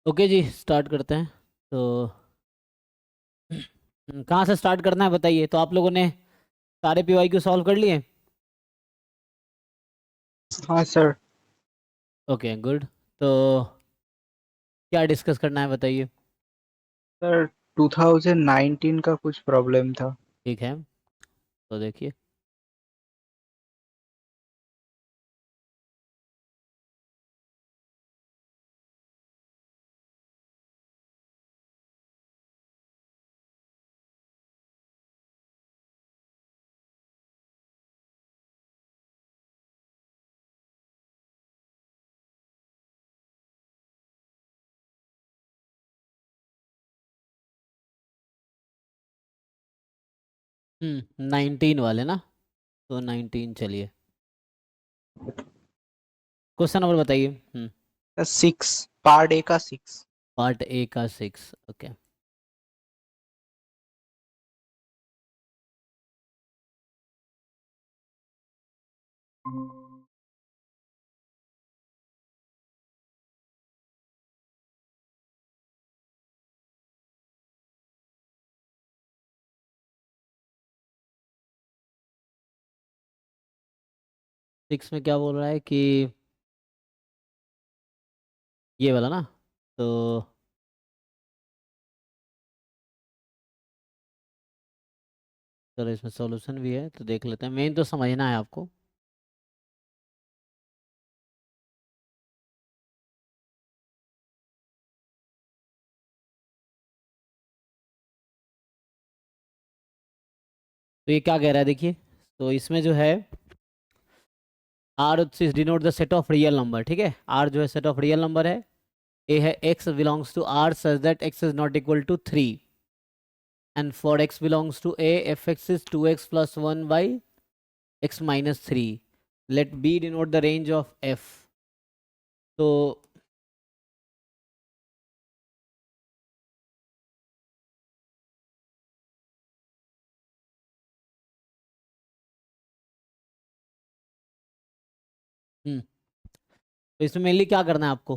Okay जी, start करते हैं। तो कहाँ से स्टार्ट करना है बताइए। तो आप लोगों ने सारे पीवाई क्यू सॉल्व कर लिए? हाँ सर। Okay, good. तो क्या डिस्कस करना है बताइए। सर 2019 का कुछ प्रॉब्लम था। ठीक है, तो देखिए। हम्म, 19 वाले ना। तो 19 चलिए, क्वेश्चन नंबर बताइए। 6, पार्ट ए का 6। पार्ट ए का 6। ओके। सिक्स में क्या बोल रहा है कि ये वाला ना। तो चलो, इसमें सॉल्यूशन भी है तो देख लेते हैं। मेन तो समझना है आपको। तो ये क्या कह रहा है देखिए। तो इसमें जो है R denote the set of real number. ठीक है, आर जो है सेट ऑफ रियल नंबर है। ए है x belongs to r such that x is not equal to 3, and for x belongs to a fx is 2x plus 1 by x minus 3। Let b denote the range of f। तो तो इसमें mainly क्या करना है आपको।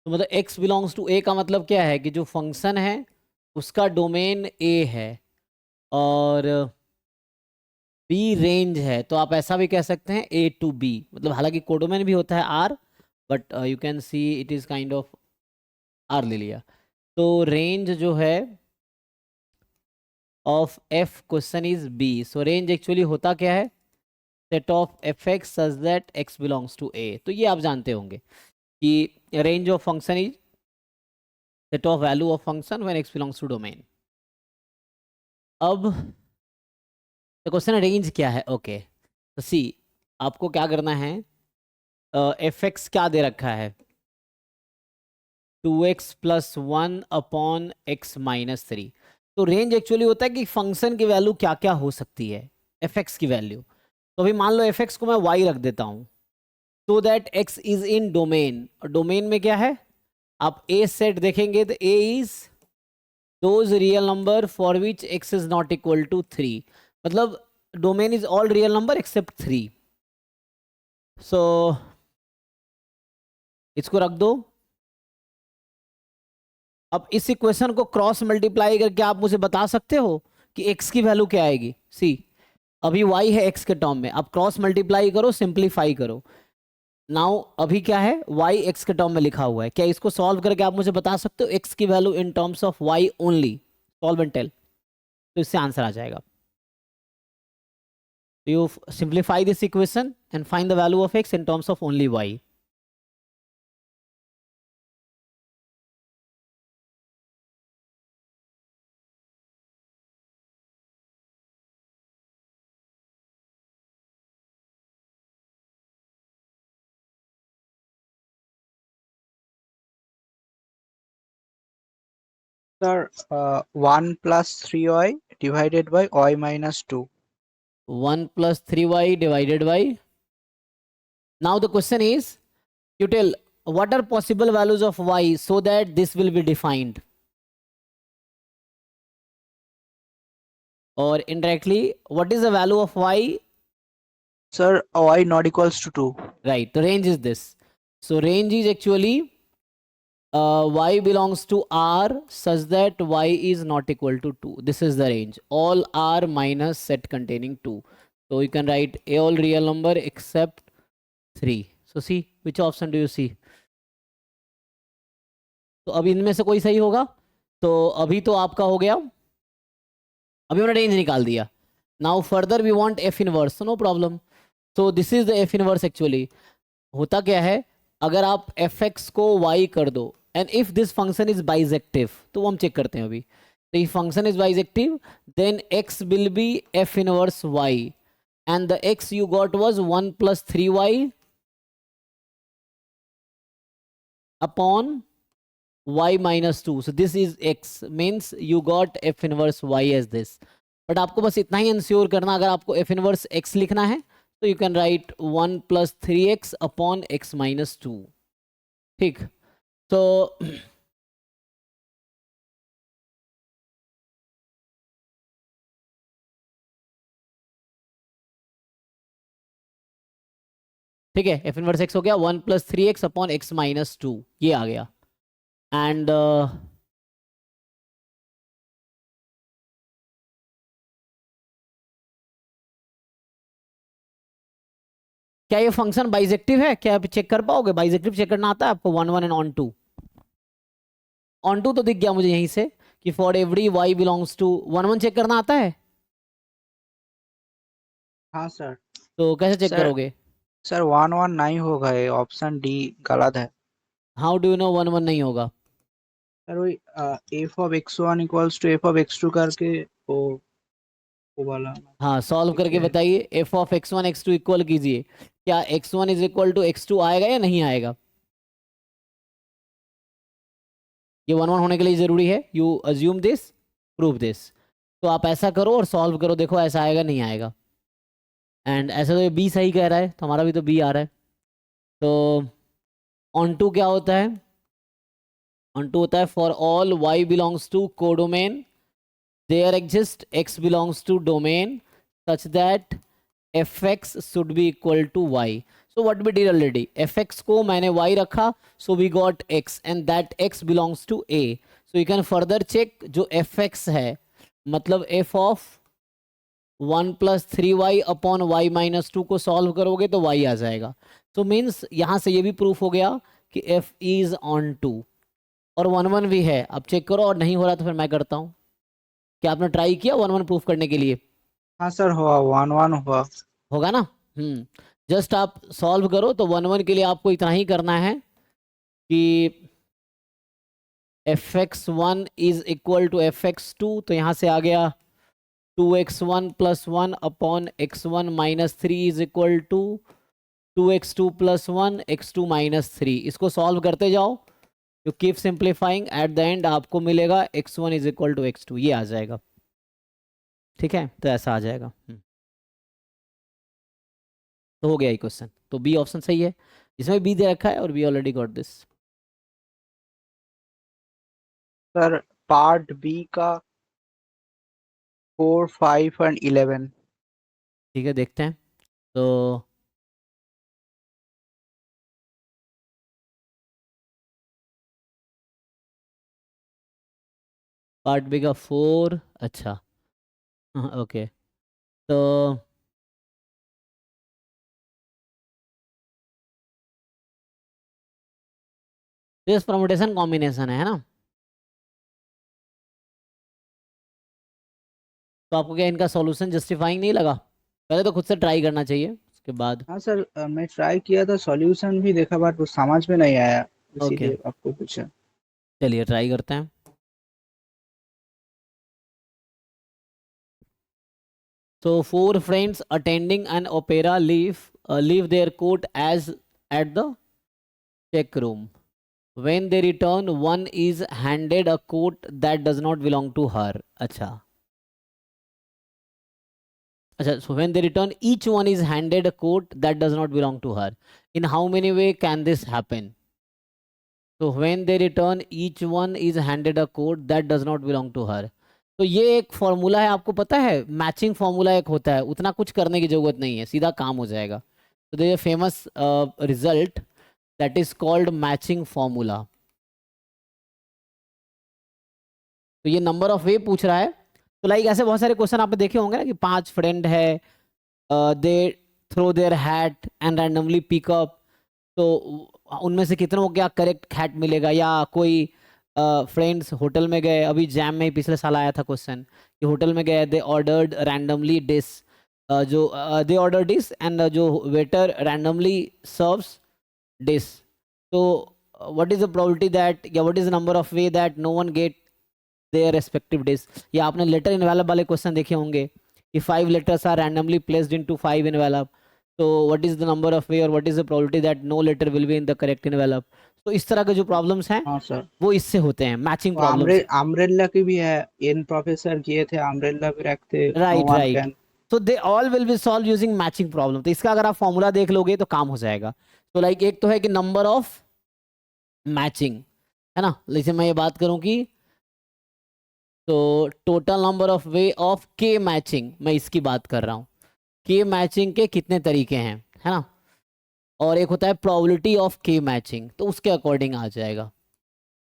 तो मतलब x belongs to a का मतलब क्या है कि जो फंक्शन है उसका डोमेन a है, और b रेंज है। तो आप ऐसा भी कह सकते हैं a टू b, मतलब हालांकि कोडोमेन भी होता है r, but you can see it is kind of r ले लिया। तो रेंज जो है of f question is b। So range actually होता क्या है, set of f x such that x belongs to a। तो ये आप जानते होंगे कि range of function is set of value of function when x belongs to domain. अब क्वेश्चन रेंज क्या है। ओके, तो सी आपको क्या करना है। एफ एक्स क्या दे रखा है, 2x plus 1 upon x minus 3। तो रेंज एक्चुअली होता है कि फंक्शन की वैल्यू क्या क्या हो सकती है, एफ एक्स की वैल्यू। तो अभी मान लो एफ एक्स को मैं y रख देता हूं, so that x is in domain. और डोमेन में क्या है, आप a सेट देखेंगे तो a is those real number for which x is not equal to 3। मतलब domain is all real number except 3। So इसको रख दो। अब इस इक्वेशन को क्रॉस मल्टीप्लाई करके आप मुझे बता सकते हो कि x की वैल्यू क्या आएगी। सी अभी y है x के टर्म में, आप क्रॉस मल्टीप्लाई करो, सिंप्लीफाई करो। नाउ अभी क्या है, y x के टर्म में लिखा हुआ है। क्या इसको सॉल्व करके आप मुझे बता सकते हो x की value in terms of y only. Solve and tell. तो इससे आंसर आ जाएगा। You simplify this equation and find the value of x in terms of only y. Sir 1 plus 3y divided by y minus 2. 1 plus 3y divided by. Now the question is, you tell what are possible values of y so that this will be defined. Or indirectly, what is the value of y? Sir, y not equals to 2. Right, the range is this. So range is actually y belongs to R such that y is not equal to 2. This is the range. All R minus set containing 2. So you can write a all real number except 3. So see, which option do you see? तो अब इनमें से कोई सही होगा. तो अभी तो आपका हो गया. अभी हमने रेंज निकाल दिया. Now further we want f inverse. No problem. So this is the f inverse. Actually होता क्या है, अगर आप एफ एक्स को वाई कर दो and if this function is bijective, तो वो हम चेक करते हैं अभी. तो if function is bijective then x will be f inverse y and the x you got was 1 plus 3y upon y minus 2. So this is x, means you got f inverse y as this. But आपको बस इतना ही ensure करना, अगर आपको f inverse x लिखना है तो you can write 1 plus 3x upon x minus 2. ठीक. तो ठीक है, f इनवर्स x हो गया 1 plus 3x upon x minus 2. ये आ गया. एंड क्या ये फंक्शन बाइजेक्टिव है? क्या आप चेक कर पाओगे? बाइजेक्टिव चेक करना आता है आपको? 1 1 एंड ऑन 2. ऑन 2 तो दिख गया मुझे यहीं से कि for every y belongs to 1 1 check करना आता है. हाँ सर. तो कैसे चेक सर करोगे? सर 1 1 नहीं होगा, ये ऑप्शन डी गलत है. हाउ डू यू नो 1 1 नहीं होगा? सर वही f of x1 equals to f of x2 करके वो वाला. हाँ, सॉल्व करके ठीक है. बताइए. F of x1 x2 equal कीजिए. क्या x1 is equal to x2 आएगा या नहीं आएगा? ये 1 1 होने के लिए जरूरी है. You assume this, prove this. तो आप ऐसा करो और सॉल्व करो, देखो ऐसा आएगा नहीं आएगा. एंड ऐसा तो ये बी सही कह रहा है, तो हमारा भी तो बी आ रहा है. तो ऑन टू क्या होता है? ऑन टू होता है for all y belongs to codomain there exists x belongs to domain such that fx should be equal to y. So what we did already, fx को मैंने y रखा, so we got x and that x belongs to a. So you can further check जो fx है, मतलब f of 1 plus 3y upon y minus 2 को solve करोगे तो y आ जाएगा. So means यहाँ से ये भी प्रूफ हो गया कि f is on 2. और 1 1 भी है. अब चेक करो, और नहीं हो रहा तो फिर मैं करता हूँ. क्या आपने ट्राई किया 1 1 प्रूफ करने के लिए? हाँ सर, हुआ 1 1 हुआ. होगा ना. जस्ट आप सॉल्व करो. तो 1 1 के लिए आपको इतना ही करना है कि fx1 is equal to fx2. तो यहाँ से आ गया 2x1 plus 1 upon x1 minus 3 is equal to 2x2 plus 1 x2 minus 3. इसको सॉल्व करते जाओ. You keep simplifying. At the end आपको मिलेगा x1 is equal to x2. ये आ जाएगा. ठीक है, तो ऐसा आ जाएगा. तो हो गया ये क्वेश्चन. तो बी ऑप्शन सही है, इसमें बी दे रखा है और we already got this. Sir part B का 4 5 एंड 11. ठीक है, देखते हैं. तो पार्ट बी का 4. अच्छा, ओके. तो दिस परमुटेशन कॉम्बिनेशन है ना. तो आपको क्या इनका सॉल्यूशन जस्टिफाइंग नहीं लगा? पहले तो खुद से ट्राई करना चाहिए, उसके बाद. हाँ सर, मैं ट्राई किया था, सॉल्यूशन भी देखा, बट वो समझ में नहीं आया, ओके, इसीलिए आपको पूछा. चलिए ट्राई करते हैं. So 4 friends attending an opera leave their coat as at the check room. When they return, one is handed a coat that does not belong to her. अच्छा, अच्छा, so when they return, each one is handed a coat that does not belong to her. In how many way can this happen? So when they return, each one is handed a coat that does not belong to her. तो ये एक formula है, आपको पता है, matching formula एक होता है, उतना कुछ करने की जरूरत नहीं है, सीधा काम हो जाएगा. तो there famous result that is called matching formula. तो ये नंबर ऑफ वे पूछ रहा है. तो लाइक ऐसे बहुत सारे क्वेश्चन आपने देखे होंगे ना कि 5 फ्रेंड है, they throw their hat and randomly pick up. तो उनमें से कितनों को क्या करेक्ट हैट मिलेगा. या कोई फ्रेंड्स होटल में गए, अभी जैम में ही पिछले साल आया था क्वेश्चन कि होटल में गए, दे ऑर्डर्ड रैंडमली डिश, जो दे ऑर्डर डिश एंड जो वेटर रैंडमली सर्व्स डिश. तो what is the probability that, या what is the number of way that no one get their respective dish. या आपने letter envelope वाले question देखे होंगे कि 5 letters are randomly placed into 5 envelope. तो what is the number of way और what is the probability that no letter will be in the correct envelope. तो इस तरह के जो प्रॉब्लम्स हैं हाँ सर. वो इससे होते हैं, मैचिंग तो प्रॉब्लम्स. अम्ब्रेला की भी है, इन प्रोफेसर किए थे, अम्ब्रेला भी रखते, no right one right. Can. तो they all will be solve using matching problem. तो इसका अगर आप फॉर्मूला देख लोगे तो काम हो जाएगा. तो लाइक एक तो है कि नंबर ऑफ मैचिंग, है ना. जैसे मैं ये बात करूं कि तो total number of way of के मैचिंग, मैं इसकी बात कर रहा हूँ. के मैचिंग के कितने तरीके हैं, है ना. और एक होता है प्रोबेबिलिटी ऑफ के मैचिंग, तो उसके अकॉर्डिंग आ जाएगा.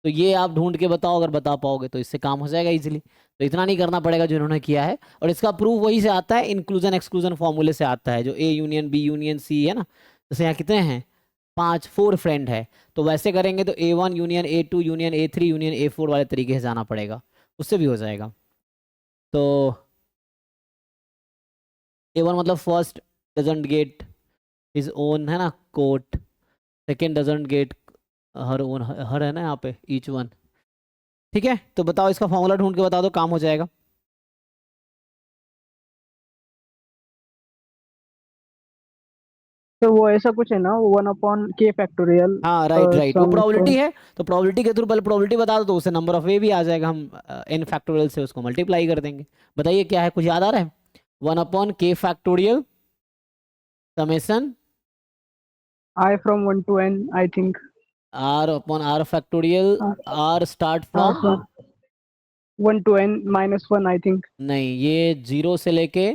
तो ये आप ढूंढ के बताओ, अगर बता पाओगे तो इससे काम हो जाएगा इजीली. तो इतना नहीं करना पड़ेगा जो इन्होंने किया है. और इसका प्रूफ वही से आता है, इंक्लूजन एक्सक्लूजन फॉर्मूले से आता है, जो A union B union C है ना. जैसे यहाँ कितने हैं, 5, 4 फ्रेंड है. तो वैसे करेंगे तो A1 union A2 union A3 union A4 वाले तरीके से जाना पड़ेगा, उससे भी हो जाएगा. तो A1 मतलब first doesn't get his own, है ना, coat. Second doesn't get her own, her है ना यहाँ पे, ईच वन. ठीक है, तो बताओ इसका फॉर्मूला ढूंढ के बता दो, काम हो जाएगा. तो वो ऐसा कुछ है ना, 1/k फैक्टोरियल हाँ राइट राइट, वो सम प्रोबेबिलिटी है. तो प्रोबेबिलिटी के थ्रू पहले प्रोबेबिलिटी बता दो, तो उससे नंबर ऑफ वे भी आ जाएगा. हम n फैक्टोरियल से उसको मल्टीप्लाई कर देंगे. बताइए क्या है, कुछ याद आ रहा है. 1/k factorial summation I from 1 to n, I think. r/r factorial, r start from, From 1 to n minus 1, I think. नहीं, ये 0 से लेके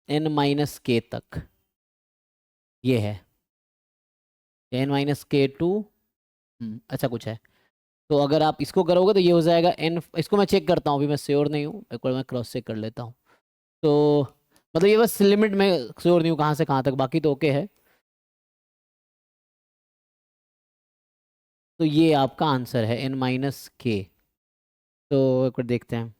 n-k तक ये है, n-k2. अच्छा कुछ है. तो अगर आप इसको करोगे तो ये हो जाएगा n. इसको मैं चेक करता हूँ, अभी मैं श्योर नहीं हूँ, एक बार मैं क्रॉस चेक कर लेता हूँ. तो मतलब ये बस लिमिट में श्योर नहीं हूँ कहाँ से कहाँ तक, बाकी तो ओके है. तो ये आपका आंसर है n-k. तो एक बार देखते हैं.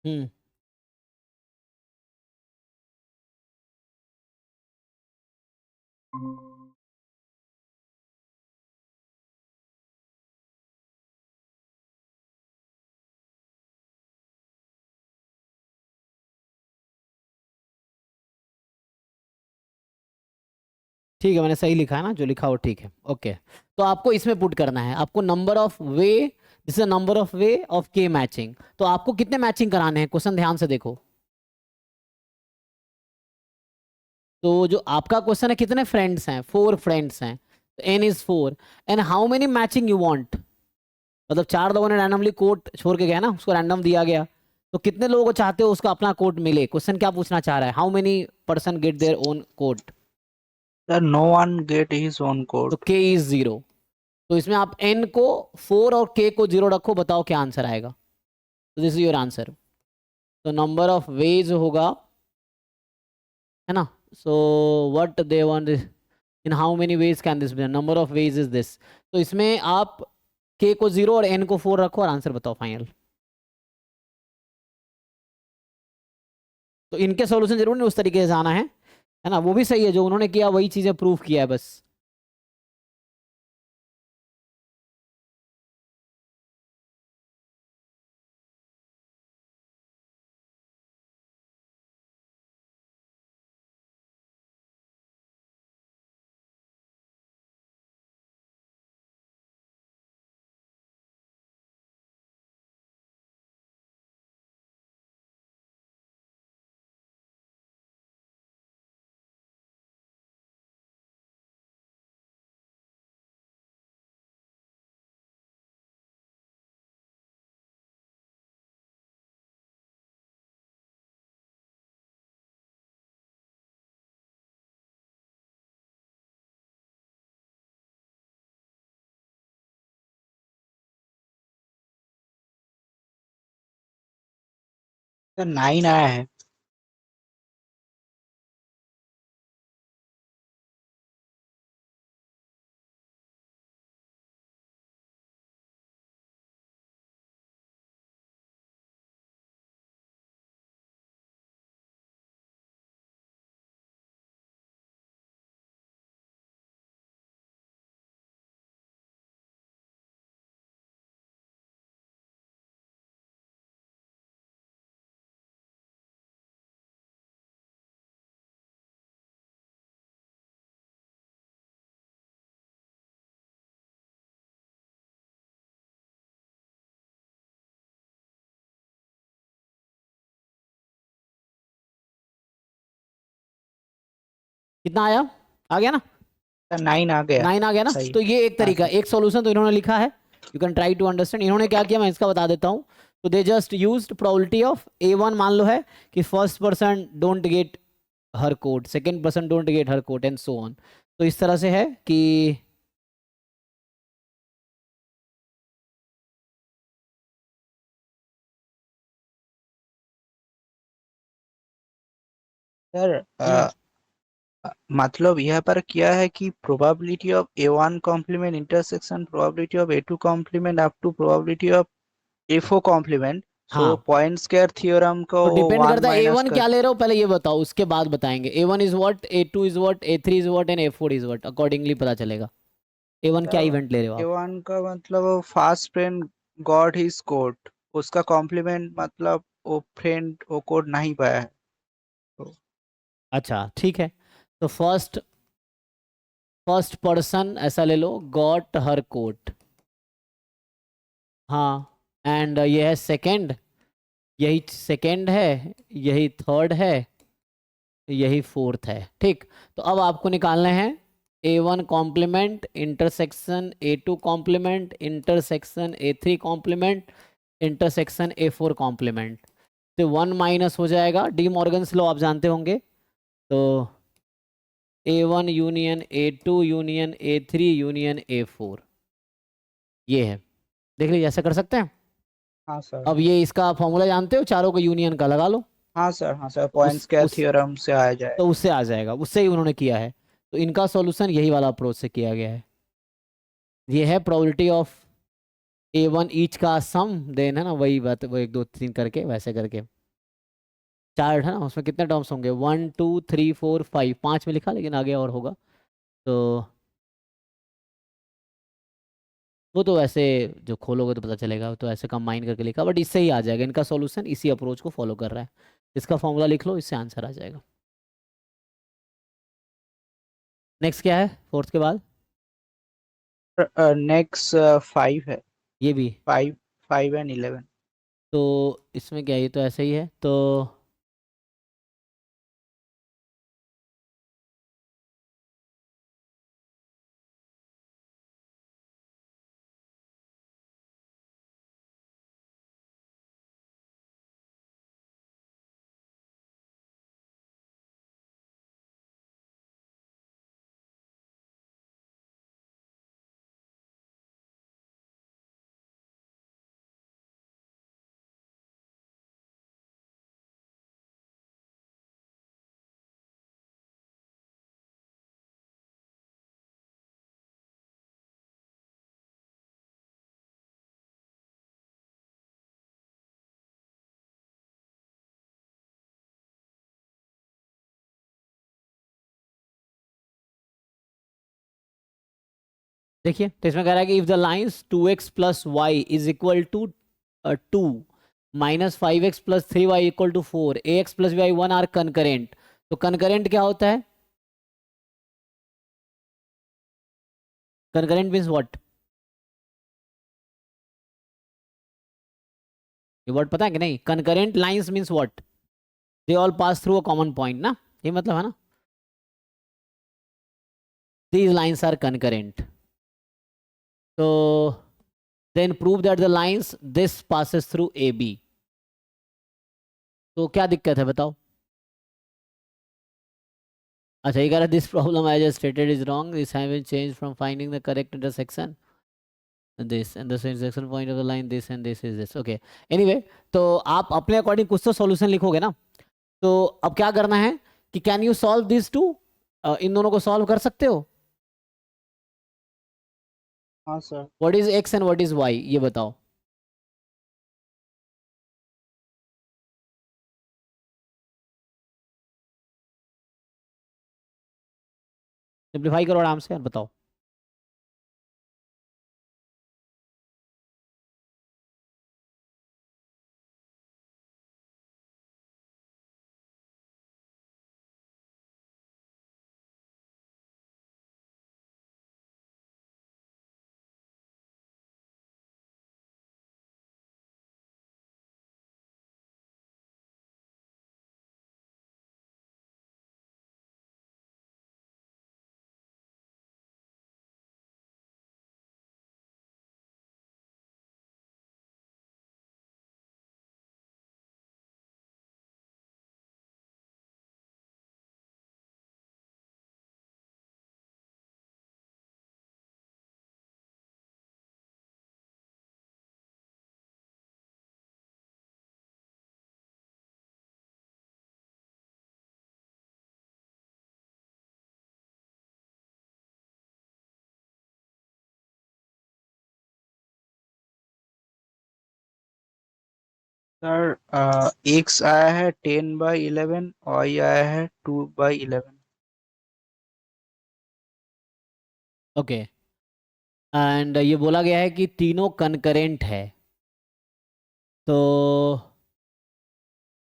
हम्म ठीक है, मैंने सही लिखा है ना, जो लिखा हो ठीक है. ओके, तो आपको इसमें पुट करना है, आपको number of way, this is number of way of के मैचिंग. तो आपको कितने मैचिंग कराने हैं, क्वेश्चन ध्यान से देखो. तो जो आपका क्वेश्चन है, कितने फ्रेंड्स हैं, 4 फ्रेंड्स हैं, n is 4. And how many matching you want. मतलब 4 लोगों ने रैंडमली कोड छोड़ के गया ना, उसको रैंडम दिया गया. तो कितने लोगों को चाहते हो उसका अपना कोड मिले. क्वेश्चन क्या पूछना चाह रहा है, how many person get their own code. Sir no one get his own तो कोड. k is 0. तो इसमें आप n को 4 और k को 0 रखो, बताओ क्या आंसर आएगा. तो दिस इज योर आंसर. तो नंबर ऑफ वेज होगा, है ना. So what they want, in how many ways can this be, number of ways is this. तो इसमें आप k को 0 और n को 4 रखो और आंसर बताओ फाइनल. तो इनके सॉल्यूशन जरूर नहीं उस तरीके से जाना है ना, वो भी सही है, जो उन्होंने किया वही चीजें प्रूव किया है बस। सर 9 आया है। कितना आया, आ गया ना, सर 9 आ गया। 9 आ गया ना। सही। तो ये एक हाँ तरीका, सर। एक सॉल्यूशन तो इन्होंने लिखा है, you can try to understand. इन्होंने क्या किया मैं इसका बता देता हूँ। तो they just used probability of A1 मान लो है कि first person don't get her code, second person don't get her code and so on. तो इस तरह से है कि सर मतलब यहाँ पर क्या है कि probability of A1 complement intersection probability of A2 complement up to probability of A4 complement. So हाँ, पॉइंट स्क्वायर थ्योरम को तो डिपेंड 1 करता है माइनस A1 कर। क्या ले रहे हो पहले ये बताओ, उसके बाद बताएंगे A1 is what, A2 is what, A3 is what and A4 is what, accordingly पता चलेगा A1 क्या सर इवेंट ले रहे हो आप। A1 का मतलब fast friend God his code, उसका कॉम्प्लीमेंट मतलब वो फ्रेंड वो कोड नहीं पाया है। तो अच्छा ठीक है, तो फर्स्ट फर्स्ट पर्सन ऐसा ले लो, गॉट हर कोट, हाँ, एंड ये है सेकंड, यही सेकंड है, यही थर्ड है, यही फोर्थ है, ठीक। तो अब आपको निकालने हैं A1 complement intersection A2 complement intersection A3 complement intersection A4 complement. तो 1 माइनस हो जाएगा, डी मॉर्गन्स लॉ आप जानते होंगे। तो A1 union A2 union A3 union A4, ये है, देख लीजिए ऐसा कर सकते हैं। हाँ सर। अब हाँ ये इसका फॉर्मूला जानते हो, चारों को यूनियन का लगा लो, हाँ सर। हाँ सर तो पॉइंट स्क्वायर थ्योरम से आ जाए। तो उससे आ जाएगा, उससे ही उन्होंने किया है। तो इनका सॉल्यूशन यही वाला अप्रोच से किया गया है। ये है प्रोबेबिलिटी ऑफ A1 ईच का सम, देन है ना वही बात, वो 1 2 3 करके वैसे करके चार्ट है ना, उसमें कितने टर्म्स होंगे 1 2 3 4 5, 5 में लिखा लेकिन आगे और होगा। तो वो तो ऐसे जो खोलोगे तो पता चलेगा, तो ऐसे कंबाइन करके लिखा, बट इससे ही आ जाएगा, इनका सॉल्यूशन इसी अप्रोच को फॉलो कर रहा है। इसका फॉर्मूला लिख लो, इससे आंसर आ जाएगा। नेक्स्ट क्या है फोर्थ के बाद, नेक्स्ट 5 है। ये भी। 5, 5 एंड 11। तो इसमें क्या है, ये तो ऐसे ही है, तो देखिए, तो इसमें कह रहा है कि if the lines 2x plus y is equal to 2 minus 5x plus 3y equal to 4, ax plus y 1 are concurrent. तो कनकरेंट क्या होता है? Concurrent means what? ये वर्ड पता है कि नहीं? Concurrent lines means what? They all pass through a common point ना, ये मतलब है ना। These lines are concurrent. तो then prove that the lines this passes through A B. तो क्या दिक्कत है बताओ? अच्छा, ये कह रहा है this problem I just stated is wrong, this have been changed from finding the correct intersection this and the intersection point of the line this and this is this, okay anyway। तो आप अपने according कुछ तो solution लिखोगे ना। तो अब क्या करना है कि can you solve this two, इन दोनों को सॉल्व कर सकते हो? हाँ sir. What is x and what is y, ये बताओ। सिंप्लीफाई करो आराम से और बताओ। सर एक्स आया है 10/11, वाई आया है 2/11। ओके, एंड ये बोला गया है कि तीनों कनकरेंट है। तो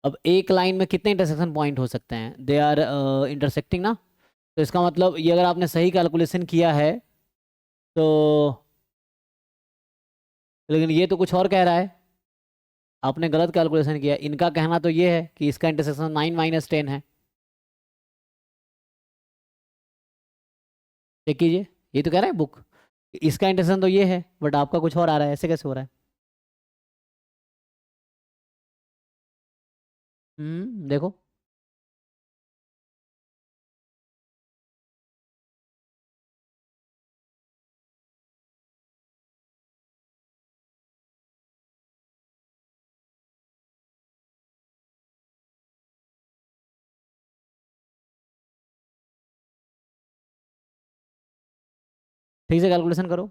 अब एक लाइन में कितने इंटरसेक्शन पॉइंट हो सकते हैं? दे आर इंटरसेक्टिंग ना। तो इसका मतलब ये अगर आपने सही कैलकुलेशन किया है तो, लेकिन ये तो कुछ और कह रहा है, आपने गलत कैलकुलेशन किया। इनका कहना तो ये है कि इसका इंटरसेक्शन 9 - 10 है। चेक कीजिए, ये तो कह रहा है बुक, इसका इंटरसेक्शन तो ये है बट आपका कुछ और आ रहा है, ऐसे कैसे हो रहा है? देखो। ठीक से कैलकुलेशन करो।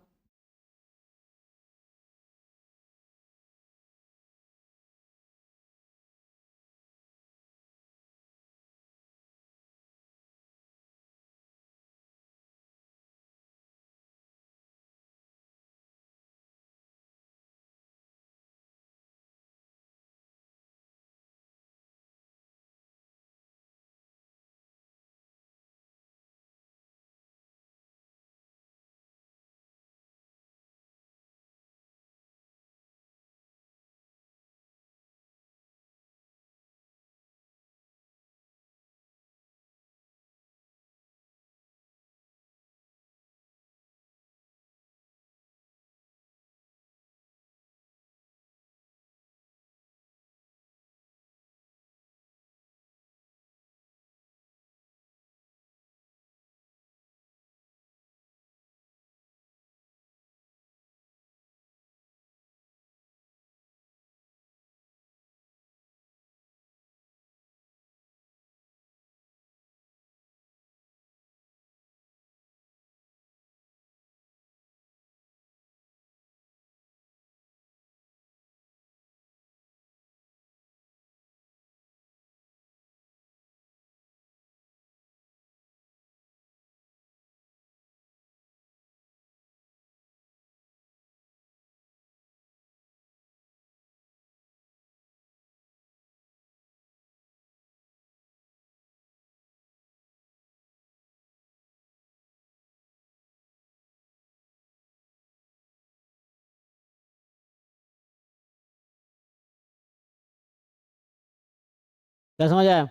क्या समझ आया?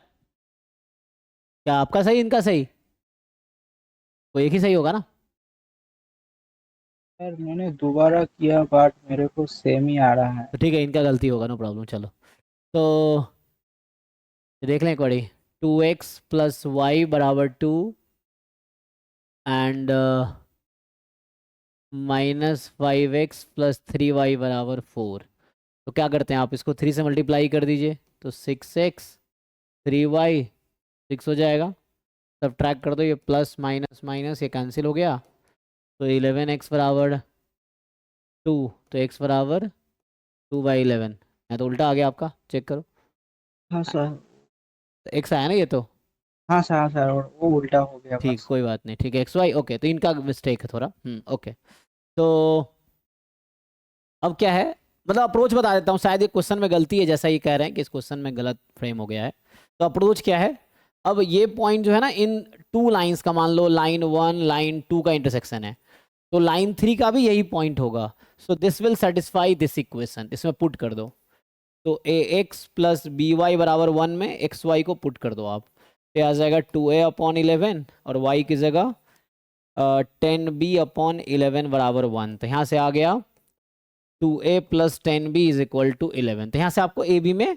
क्या आपका सही इनका सही? कोई एक ही सही होगा ना? सर मैंने दोबारा किया बट मेरे को सेम ही आ रहा है। तो ठीक है, इनका गलती होगा, नो प्रॉब्लम। चलो तो देख लें एक बारी। 2x प्लस वाई बराबर 2 एंड -5x प्लस 3y बराबर 4। तो क्या करते हैं, आप इसको 3 से मल्टीप्लाई कर दीजिए, तो 6x 3y 6 हो जाएगा। सब ट्रैक कर दो, ये प्लस माइनस माइनस ये कैंसिल हो गया। तो 11x बराबर 2, तो x बराबर 2/11। मैं तो उल्टा आ गया आपका, चेक करो। हाँ सर। तो x आया ना ये तो। हाँ सर, हाँ सर, वो उल्टा हो गया ठीक, बस। कोई बात नहीं, ठीक है, XY ओके, तो इनका मिस्टेक है थोड़ा। ओके। तो अब क्या है, मतलब अप्रोच बता देता हूँ, शायद ये क्वेश्चन में गलती है, जैसा ये कह रहे हैं कि इस क्वेश्चन में गलत फ्रेम हो गया है। तो अप्रोच क्या है, अब ये पॉइंट जो है ना, इन टू लाइंस का, मान लो लाइन 1 लाइन 2 का इंटरसेक्शन है, तो लाइन 3 का भी यही पॉइंट होगा। So this will satisfy this equation, इसमें पुट कर दो। तो ए एक्स प्लस बी वाई बराबर 1 में एक्स वाई को पुट कर दो आप, तो आ जाएगा 2a/11 और y की जगह 10b/11 बराबर 1। तो यहाँ से आ गया 2a plus 10b is equal to 11। तो यहाँ से आपको ए बी में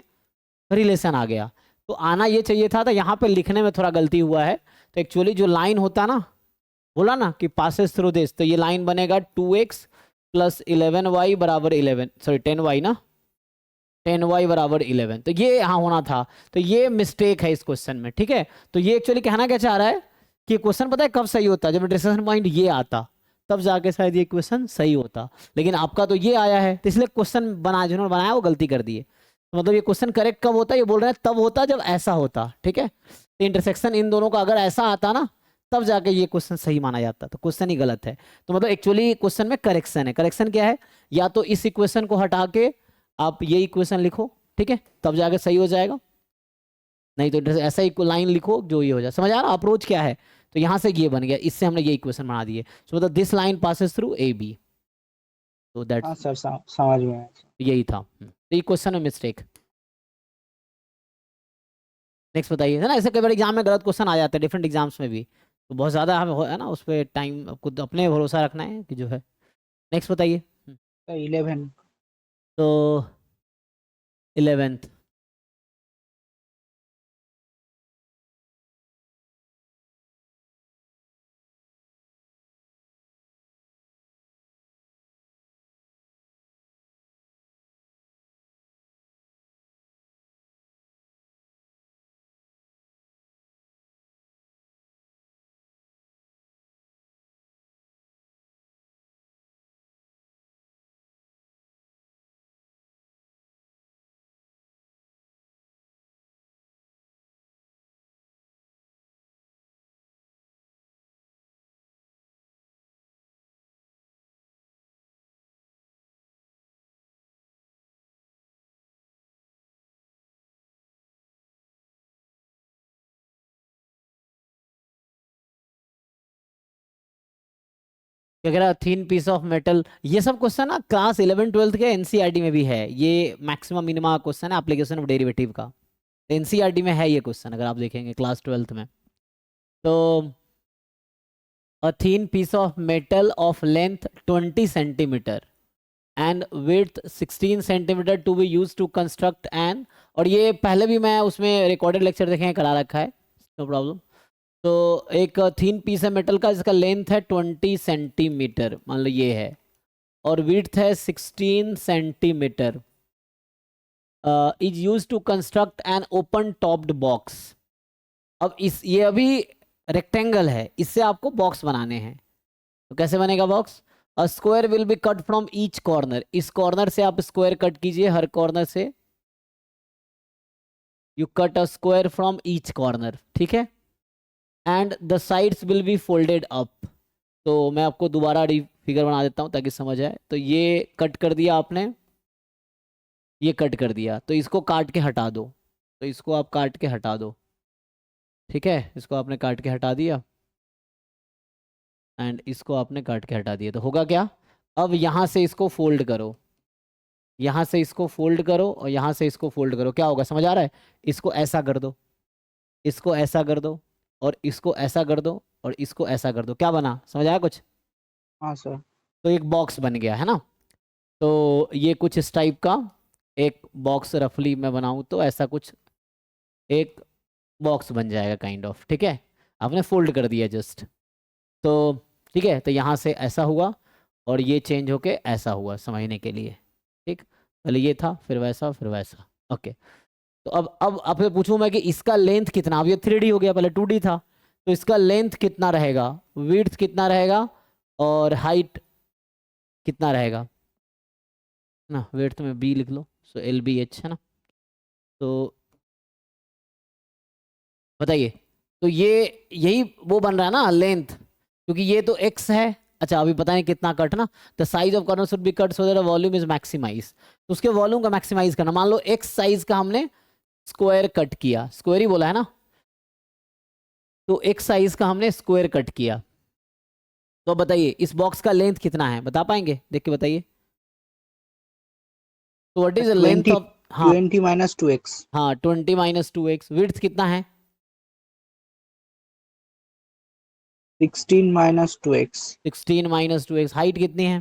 रिलेशन आ गया। तो आना ये चाहिए था, तो यहाँ पे लिखने में थोड़ा गलती हुआ है। तो एक्चुअली जो लाइन होता ना, बोला ना कि पासेस थ्रू दिस, तो ये लाइन बनेगा 2x प्लस 11y बराबर 11, सॉरी 10y ना, 10y बराबर 11। तो ये यहाँ होना था। तो ये मिस्टेक है इस क्वेश्चन में, ठीक है। तो ये एक्चुअली कहना क्या चाह रहा है कि क्वेश्चन पता है कब सही होता है, जब इंटरसेक्शन पॉइंट ये आता, तब जाके शायद ये क्वेश्चन सही होता। लेकिन आपका तो ये आया है, तो इसलिए क्वेश्चन बना, जिन्होंने बनाया वो गलती कर दिए। तो मतलब ये क्वेश्चन करेक्ट कब होता है, ये बोल रहे हैं तब होता जब ऐसा होता, ठीक है। तो इंटरसेक्शन इन दोनों का अगर ऐसा आता ना, तब जाके ये क्वेश्चन सही माना जाता। तो क्वेश्चन ही गलत है। तो मतलब एक्चुअली क्वेश्चन में करेक्शन है। करेक्शन क्या है, या तो इस इक्वेशन को हटा के आप ये इक्वेशन लिखो, ठीक है, तब जाके सही हो जाएगा। नहीं तो ऐसा ही लाइन लिखो जो ये हो जाए। समझ आ रहा अप्रोच क्या है? तो यहां से ये बन गया, इससे हमने ये इक्वेशन बना दिए। सो मतलब this line passes through A B. तो हाँ दैट्स, सर, समझ में आया। यही था। तो ये क्वेश्चन में मिस्टेक। नेक्स्ट बताइए, है ना, ऐसे कई बार एग्जाम में गलत क्वेश्चन आ जाते हैं, डिफरेंट एग्जाम्स में भी। तो बहुत ज़्यादा हमें है ना उस पर टाइम खुद अपने भरोसा रखना है कि जो है। नेक्स्ट बताइए। सर 11। तो 11th, क्या कह रहा, थिन पीस ऑफ मेटल, ये सब क्वेश्चन ना क्लास 11 12 के एनसीईआरटी में भी है। ये मैक्सिमम मिनिमा क्वेश्चन है एप्लीकेशन ऑफ डेरिवेटिव का। एनसीईआरटी में है ये क्वेश्चन, अगर आप देखेंगे क्लास 12 में। तो a thin piece of metal of length 20 centimeter and width 16 centimeter to be use to construct an, और ये पहले भी मैं उसमें रिकॉर्डेड लेक्चर देखें करा रखा है, नो प्रॉब्लम। तो एक थिन पीस है मेटल का, जिसका लेंथ है 20 सेंटीमीटर, मान लो ये है, और विड्थ है 16 centimeter, is use to construct an open topped box. अब इस ये अभी रेक्टेंगल है, इससे आपको बॉक्स बनाने हैं। तो कैसे बनेगा box? A square will be cut from each corner, इस कॉर्नर से आप स्क्वायर कट कीजिए, हर कॉर्नर से you cut a square from each corner, ठीक है। And the sides will be folded up. तो मैं आपको दोबारा फिगर बना देता हूँ ताकि समझ आए। तो ये कट कर दिया आपने, ये कट कर दिया, तो इसको काट के हटा दो। तो इसको आप काट के हटा दो, ठीक है, इसको आपने काट के हटा दिया एंड इसको आपने काट के हटा दिया। तो होगा क्या, अब यहाँ से इसको फोल्ड करो, यहाँ से इसको फोल्ड करो और यहाँ से इसको फोल्ड करो, क्या होगा समझ आ रहा है? इसको ऐसा कर दो, इसको ऐसा कर दो, और इसको ऐसा कर दो, और इसको ऐसा कर दो, क्या बना, समझ आया कुछ? हाँ सर। तो एक बॉक्स बन गया है ना। तो ये कुछ इस टाइप का एक बॉक्स रफली मैं बनाऊं तो ऐसा कुछ एक बॉक्स बन जाएगा काइंड ऑफ, ठीक है। आपने फोल्ड कर दिया जस्ट, तो ठीक है। तो यहाँ से ऐसा हुआ और ये चेंज होके ऐसा हुआ, समझने के लिए, ठीक। पहले ये था, फिर वैसा, फिर वैसा, ओके। तो अब आपसे पूछूं मैं कि इसका लेंथ कितना, अब ये 3D हो गया, पहले 2D था, तो इसका लेंथ कितना रहेगा, विड्थ कितना रहेगा, और हाइट कितना रहेगा ना। विड्थ में बी लिख लो, सो LBH है ना। तो बताइए, तो ये यही वो बन रहा है ना लेंथ, क्योंकि ये तो x है। अच्छा अभी पता नहीं कितना कट ना, the size of corner should be cut so that volume is maximize. तो उसके वॉल्यूम का मैक्सिमाइज करना, मान लो x साइज का हमने स्क्वायर कट किया, स्क्वायर ही बोला है ना, तो x साइज का हमने स्क्वायर कट किया। तो अब बताइए इस बॉक्स का लेंथ कितना है, बता पाएंगे, देख के बताइए। तो what is the length 20 of, हाँ 20 माइनस 2x। हाँ 20 - 2x। विड्थ कितना है? 16 माइनस 2x। 16 - 2x। हाइट कितनी है?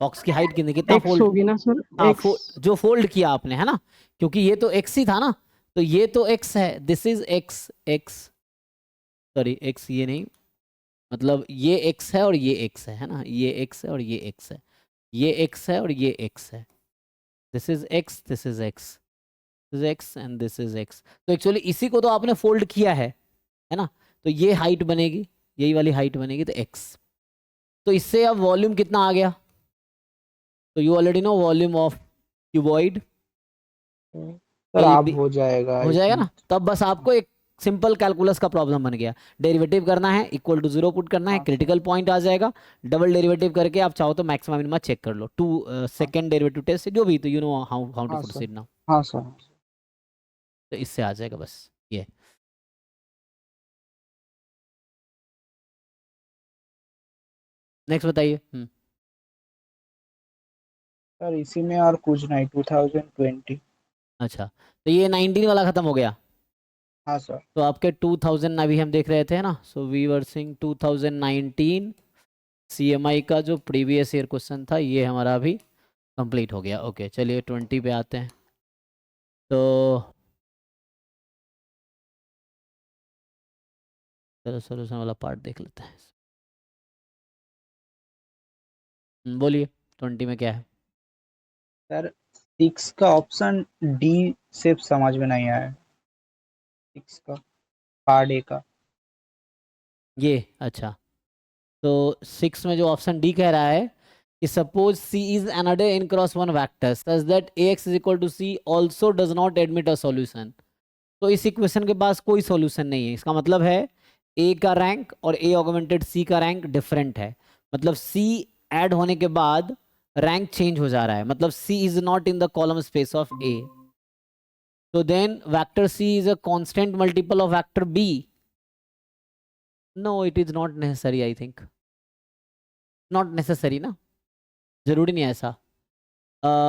बॉक्स की हाइट कितनी, कितना एक्स फोल्ड, होगी ना सर, हाँ एक्स। जो फोल्ड किया आपने है ना, क्योंकि ये तो x ही था ना, तो ये तो x है, this is x, x sorry x ये नहीं, मतलब ये x है और ये x है ना, ये x है और ये x है, ये x है और ये x है, this is x, this is x, this is x and this is x। तो एक्चुअली इसी को तो आपने फोल्ड किया है ना, तो ये हाइट बनेगी, यही वाली हाइट बनेगी, तो x। तो इससे अब वॉल्यूम कितना आ गया, तो you already know volume of cuboid sir L आप बी, हो जाएगा हो आई जाएगा थिंक। ना। तब बस आपको एक सिंपल कैलकुलस का प्रॉब्लम बन गया, डेरिवेटिव करना है, इक्वल टू 0 पुट करना है, हाँ सर। क्रिटिकल पॉइंट आ जाएगा, डबल डेरिवेटिव करके आप चाहो तो मैक्सिमम मिनिमम चेक कर लो, टू हाँ सेकंड डेरिवेटिव टेस्ट जो भी, तो you know how how to हाँ सर। Proceed now. हाँ सर। तो इससे आ जाएगा बस ये। नेक्स्ट बताइए। सर इसी में और कुछ नहीं, 2020। अच्छा तो ये 19 वाला खत्म हो गया, हाँ सर। तो आपके 2000 अभी हम देख रहे थे ना, so we were Singh 2019 CMI का जो प्रीवियस ईयर क्वेश्चन था ये हमारा अभी कंप्लीट हो गया। ओके चलिए 20 पे आते हैं। तो चलो सोल्यूशन वाला पार्ट देख लेते हैं। बोलिए 20 में क्या है? सर 6 का ऑप्शन डी सिर्फ समझ में नहीं आया। 6 का पार्ट ए का। ये अच्छा, तो 6 में जो ऑप्शन डी कह रहा है कि suppose C is another n cross 1 vector such that AX is equal to C also does not admit a solution. तो इस इक्वेशन के पास कोई सॉल्यूशन नहीं है, इसका मतलब है A का रैंक और A ऑगमेंटेड C का रैंक डिफरेंट है, मतलब C ऐड होने के बाद रैंक चेंज हो जा रहा है, मतलब C is not in the column space of A। तो then vector C is a constant multiple of vector B। No it is not necessary, I think not necessary ना, जरूरी नहीं है ऐसा।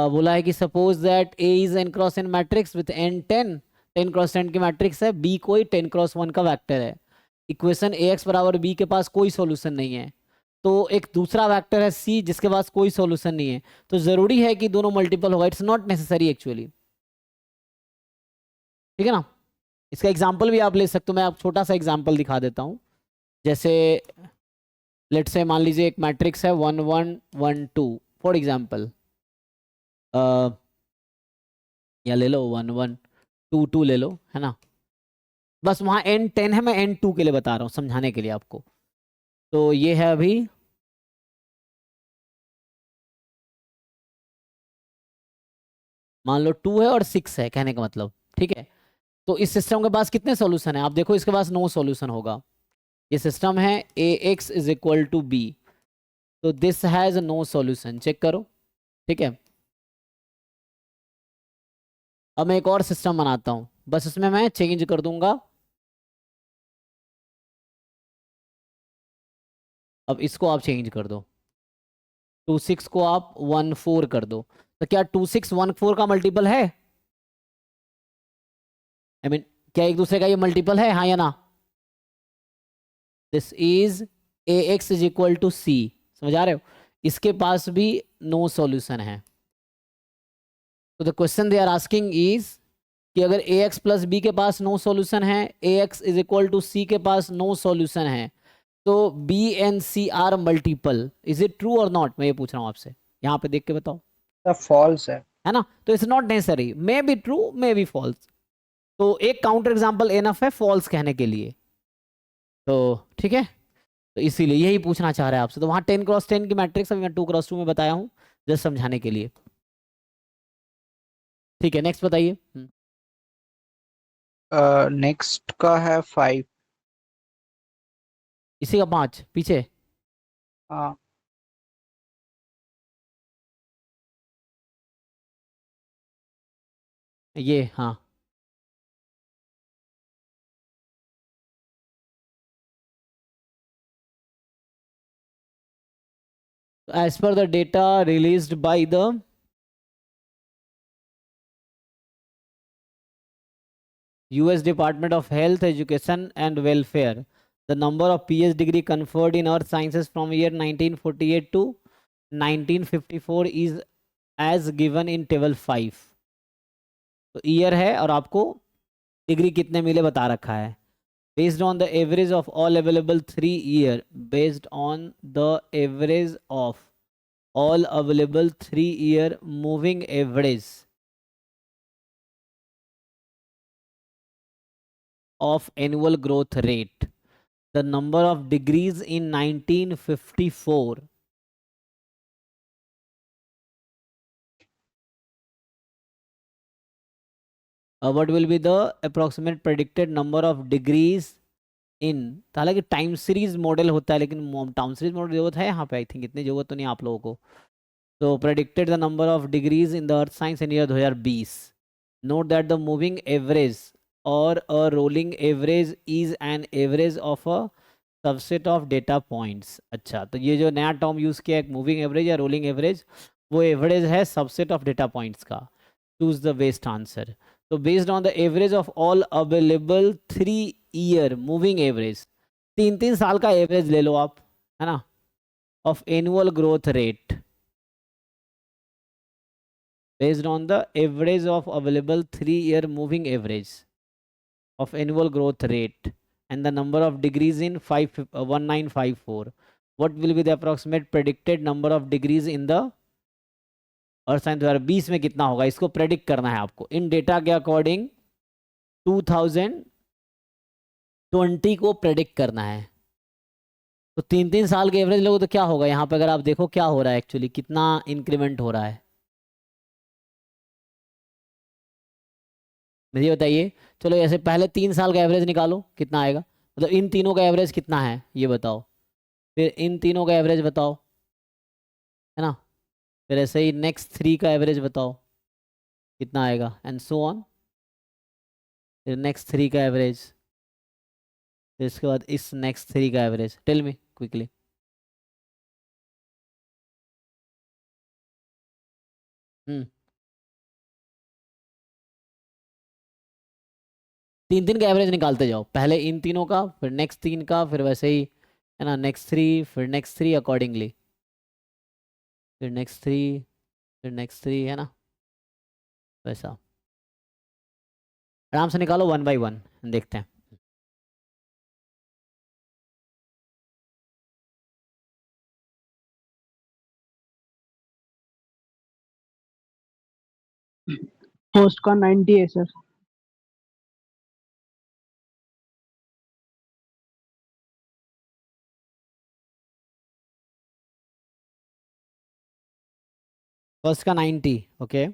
बोला है कि suppose that A is n cross n matrix with n 10, 10 cross 10 की मैट्रिक्स है, B कोई 10 क्रॉस 1 का वेक्टर है, इक्वेशन AX बराबर B के पास कोई सॉल्यूशन नहीं है, तो एक दूसरा वेक्टर है C जिसके पास कोई सॉल्यूशन नहीं है, तो जरूरी है कि दोनों मल्टीपल होगा, इट्स नॉट नेसेसरी एक्चुअली, ठीक है ना। इसका एग्जाम्पल भी आप ले सकते हो, मैं आप छोटा सा एग्जाम्पल दिखा देता हूँ। जैसे लेट्स से मान लीजिए एक मैट्रिक्स है 1 1 1 2 फॉर एग्जाम्पल, या ले लो 1 1 2 2 ले लो, है ना। बस वहाँ n 10 है, मैं n 2 के लिए बता रहा हूँ समझाने के लिए आपको। तो ये है अभी मान लो 2 है और 6 है, कहने का मतलब, ठीक है। तो इस सिस्टम के पास कितने सॉल्यूशन है, आप देखो इसके पास नो सॉल्यूशन होगा। ये सिस्टम है AX is equal to B, तो this has no solution, check करो, ठीक है। अब मैं एक और सिस्टम बनाता हूँ, बस इसमें मैं चेंज कर दूंगा अब इसको आप चेंज कर दो, 26 को आप 14 कर दो, तो क्या 26 14 का मल्टीपल है? आई मीन क्या एक दूसरे का ये मल्टीपल है, हाँ या ना? This is a x is equal to c, समझ आ रहे हो? इसके पास भी नो सॉल्यूशन है। तो the question they are asking is कि अगर ए एक्स प्लस बी के पास नो सॉल्यूशन है, A x is equal to C के पास नो सॉल्यूशन है, तो B and C are multiple, is it true और नॉट? मैं ये पूछ रहा हूँ आपसे, यहाँ पे देख के बताओ। द फॉल्स है। ना? तो it's not necessary, may be true may be false. तो एक काउंटर एग्जाम्पल एनफ है फॉल्स कहने के लिए। तो ठीक है, तो इसीलिए यही पूछना चाह रहा है आपसे। तो वहाँ 10x10 की मैट्रिक्स अभी मैं 2x2 में बताया हूँ जस्ट समझाने के लिए। ठीक है, नेक्स्ट बताइए। नेक्स्ट का है 5। इसी का 5 पीछे। हाँ। ये हाँ, as per the data released by the US Department of Health, Education and Welfare, the number of PhD degree conferred in earth sciences from year 1948 to 1954 is as given in table 5। तो year है और आपको degree कितने मिले बता रखा है। based on the average of all available 3 year, based on the average of all available 3 year moving average of annual growth rate, the number of degrees in 1954 what will be the approximate predicted number of degrees इन। हालांकि time series model होता है, लेकिन time series model जरूरत है यहाँ पे, I think इतनी जरूरत तो नहीं आप लोगों को। तो predicted the number of degrees in the earth science in year 2020। Note that the moving average or a rolling average is an average of a subset of data points. अच्छा, तो ये जो नया टर्म यूज किया है moving average या rolling average, वो average है सबसेट ऑफ डेटा पॉइंट्स का। Choose the best answer. तो based on the average of all available 3 year moving average, 3 3 साल का एवरेज ले लो आप, है ना, of annual growth rate based on the average of available 3 year moving average of annual growth rate and the number of degrees in 1954, what will be the approximate predicted number of degrees in the earth science 2020 में कितना होगा, इसको predict करना है आपको इन data के according 2020 को predict करना है। तो 3 3 साल के एवरेज लोगों तो क्या होगा यहाँ पे, अगर आप देखो क्या हो रहा है एक्चुअली, कितना इंक्रीमेंट हो रहा है मुझे बताइए। चलो ऐसे पहले 3 साल का एवरेज निकालो, कितना आएगा, मतलब इन तीनों का एवरेज कितना है ये बताओ, फिर इन तीनों का एवरेज बताओ, है ना, फिर ऐसे ही नेक्स्ट 3 का एवरेज बताओ कितना आएगा, एंड सो ऑन। फिर नेक्स्ट 3 का एवरेज, फिर इसके बाद इस नेक्स्ट 3 का average. Tell me quickly. Hmm 3 3 का एवरेज निकालते जाओ, पहले इन तीनों का, फिर नेक्स्ट 3 का, फिर वैसे ही, है ना, नेक्स्ट 3, फिर नेक्स्ट 3 अकॉर्डिंगली, फिर नेक्स्ट 3, फिर नेक्स्ट 3, है ना, वैसा आराम से निकालो 1 by 1, देखते हैं। फर्स्ट का 90 है सर। फर्स्ट का 90, ओके।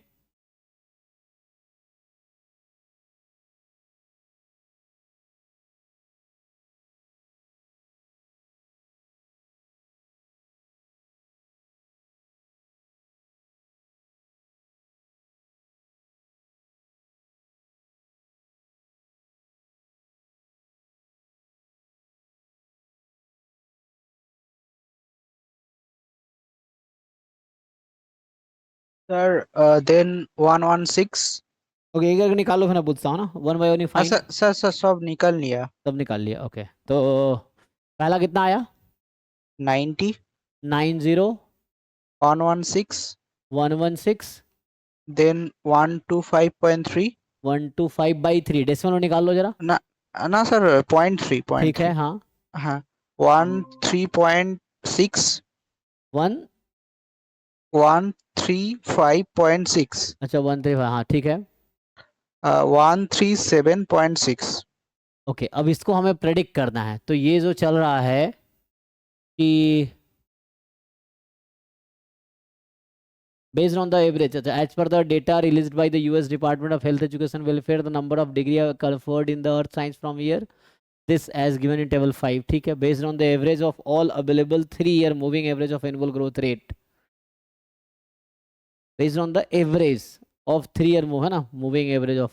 Sir, then 116. ओके एक एक निकालो, फिर मैं पूछता हूँ ना, वन बाय वन हाँ फाइंड। सर सब निकल लिया। सब निकाल लिया, ओके। तो पहला कितना आया? 90, 90, 116, 116, then 125.3। 125/3, डेसिमल में निकाल लो जरा। ना ना सर, पॉइंट थ्री ठीक है, हाँ। हाँ, 13.6, वन, 135.6, अच्छा 135, हाँ ठीक है। 137.6। ओके, अब इसको हमें प्रेडिक्ट करना है, तो ये जो चल रहा है कि based on the average, as per the data released by the US Department of Health Education Welfare, the number of degree conferred in the earth science from here, this as given in table 5, ठीक है। based on the average of all available 3-year moving average of annual growth rate, based on the average of 3-year move है ना, moving average of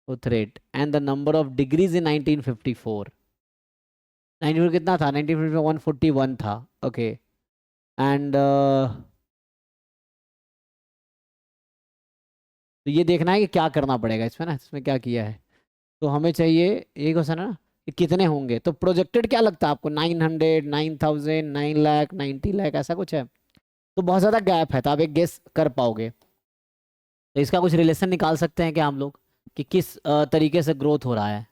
growth rate and the number of degrees in 1954, 1954 कितना था? 1954 141 था, okay. And तो ये देखना है कि क्या करना पड़ेगा इसमें ना, इसमें क्या किया है। तो हमें चाहिए ये क्वेश्चन है ना कि कितने होंगे, तो प्रोजेक्टेड क्या लगता है आपको? 900, 9000, 9 लाख, 90 लाख, ऐसा कुछ है? तो बहुत ज़्यादा गैप है, तो आप एक गेस कर पाओगे। तो इसका कुछ रिलेशन निकाल सकते हैं क्या हम लोग कि किस तरीके से ग्रोथ हो रहा है?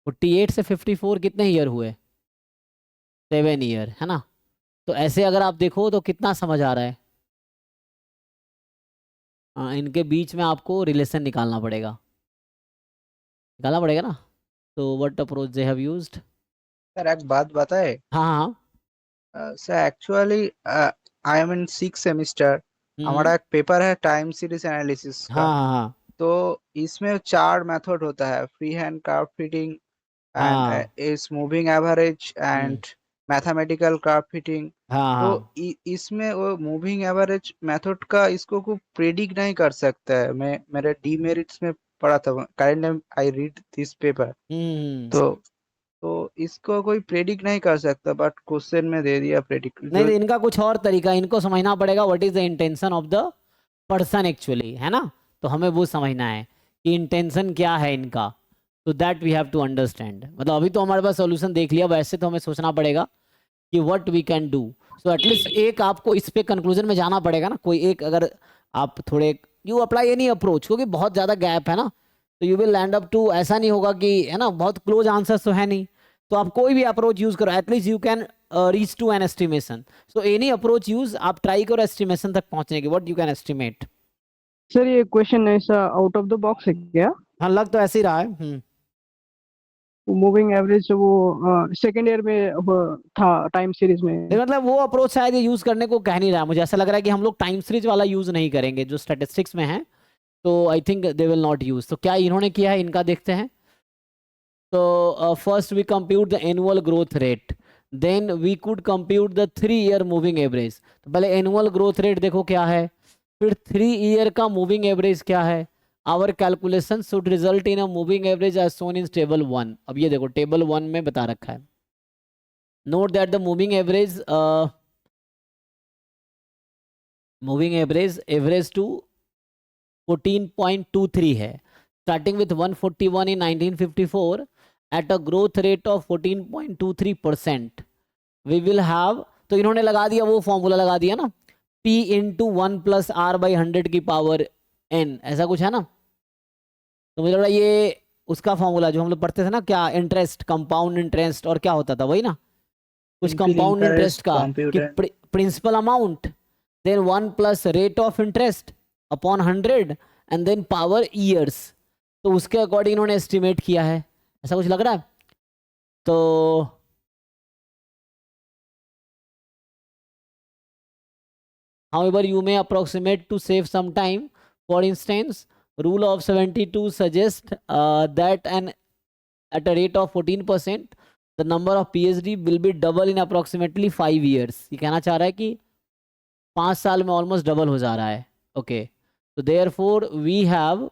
48 से 54 कितने ईयर हुए? 7 ईयर, है ना। तो ऐसे अगर आप देखो तो कितना समझ आ रहा है? इनके बीच में आपको रिलेशन निकालना पड़ेगा, निकालना पड़ेगा ना। तो what approach they have used? Sir एक बात बताए। हाँ हाँ। Sir actually I am in 6 semester. Hmm. हमारा एक पेपर है टाइम सीरीज एनालिसिस हाँ का। हाँ हाँ तो इसमें 4 मेथड होता है, free hand curve fitting and हाँ। इस moving average hmm. And mathematical curve fitting. हाँ तो हाँ। इसमें वो मूविंग एवरेज मेथड का इसको को प्रेडिक्ट नहीं कर सकता है। मैं मेरे डीमेरिट्स में पढ़ा था, kind I read this paper. Hmm. तो इसको कोई प्रेडिक्ट नहीं कर सकता, बट क्वेश्चन में दे दिया प्रेडिक्ट नहीं जो। तो इनका कुछ और तरीका, इनको समझना पड़ेगा what is the intention of the person actually, है ना। तो हमें वो समझना है कि इंटेंशन क्या है इनका, तो that we have to understand. मतलब अभी तो हमारे पास सॉल्यूशन देख लिया, वैसे तो हमें सोचना पड़ेगा कि what we can do. So at least एक आपको इस पे कंक्लूजन में जाना पड़ेगा ना, कोई एक अगर आप थोड़े यू अप्लाई एनी अप्रोच, क्योंकि बहुत ज़्यादा गैप है ना, तो you will land up to, ऐसा नहीं होगा कि, है ना, बहुत क्लोज आंसर्स तो है नहीं। तो आप कोई भी अप्रोच यूज करो, at least you can reach to an estimation. So any approach use, आप ट्राई करो एस्टिमेशन तक पहुंचने की, what you can estimate. Sir ये क्वेश्चन ऐसा आउट ऑफ द बॉक्स है क्या? हाँ लग तो ऐसे ही रहा है। मूविंग एवरेज वो सेकेंड ईयर में था टाइम सीरीज में। मतलब वो अप्रोच शायद ये यूज करने को कह नहीं रहा, मुझे ऐसा लग रहा है कि हम लोग टाइम सीरीज वाला यूज नहीं करेंगे जो स्टैटिस्टिक्स में है। तो I think they will not use. तो क्या इन्होंने किया है, इनका देखते हैं। तो first we compute the annual growth rate, then we could compute the 3 year moving average. तो पहले एनुअल ग्रोथ रेट देखो क्या है, फिर 3 ईयर का मूविंग एवरेज क्या है। Our calculation should result in a moving average as shown in table 1। अब ये देखो टेबल 1 में बता रखा है। Note that the moving average average to 14.23 है, starting with 141 in 1954 at a growth rate of 14.23%। We will have, तो इन्होंने लगा दिया वो फॉर्मूला लगा दिया ना, P इंटू 1+R/100 की पावर n, ऐसा कुछ है ना। तो मुझे लग रहा है ये उसका फॉर्मूला जो हम लोग पढ़ते थे ना, क्या इंटरेस्ट, कंपाउंड इंटरेस्ट, और क्या होता था वही ना, कुछ सिंपल कंपाउंड इंटरेस्ट इंटरेस्ट का, कि कंप्यूटर। प्रिंसिपल अमाउंट, देन 1+रेट of interest upon 100 and then power years. तो उसके अकॉर्डिंग इन्होंने एस्टिमेट किया है, ऐसा कुछ लग रहा है। तो however you may approximate to save some time. For instance, rule of 72 suggests that at a rate of 14% the number of PhD will be double in approximately 5 years। ये कहना चाह रहा है कि 5 साल में ऑलमोस्ट डबल हो जा रहा है। ओके, तो देयरफॉर वी हैव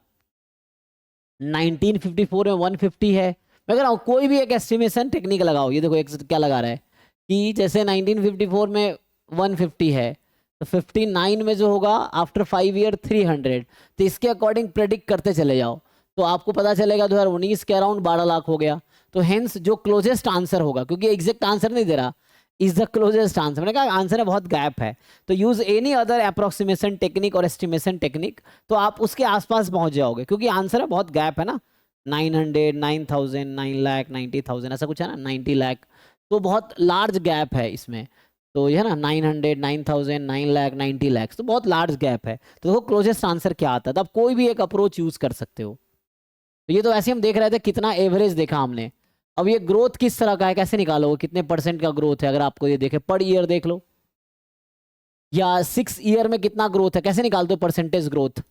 1954 में 150 है। मैं कह रहा हूँ कोई भी एक एस्टिमेशन टेक्निक लगाओ। ये देखो एक क्या लगा रहा है कि जैसे 1954 में 150 है, तो 59 में जो होगा आफ्टर 5 ईयर 300, तो इसके अकॉर्डिंग प्रेडिक्ट करते चले जाओ तो आपको पता चलेगा 2019 के अराउंड 12 लाख हो गया। तो हेंस जो क्लोजेस्ट आंसर होगा, क्योंकि एग्जैक्ट आंसर नहीं दे रहा, इज द क्लोजेस्ट आंसर, मैंने कहा आंसर में बहुत गैप है, तो use any other approximation technique और एस्टिमेशन टेक्निक, तो आप उसके आसपास पहुंच जाओगे, क्योंकि आंसर में बहुत गैप है ना, 900, 9000, 9 लाख, 90,000 ऐसा कुछ है ना, 90 लाख, तो बहुत लार्ज गैप है इसमें। तो ये है ना 900, 9000, 9 लाख, 90 लाख, तो बहुत लार्ज गैप है। तो देखो क्लोजेस्ट आंसर क्या आता है, तो आप कोई भी एक अप्रोच यूज कर सकते हो। तो ये तो ऐसे हम देख रहे थे कितना एवरेज देखा हमने। अब ये ग्रोथ किस तरह का है, कैसे निकालोगे, कितने परसेंट का ग्रोथ है, अगर आपको ये देखे पर ईयर देख लो, या 6 ईयर में कितना ग्रोथ है, कैसे निकालते हो परसेंटेज ग्रोथ।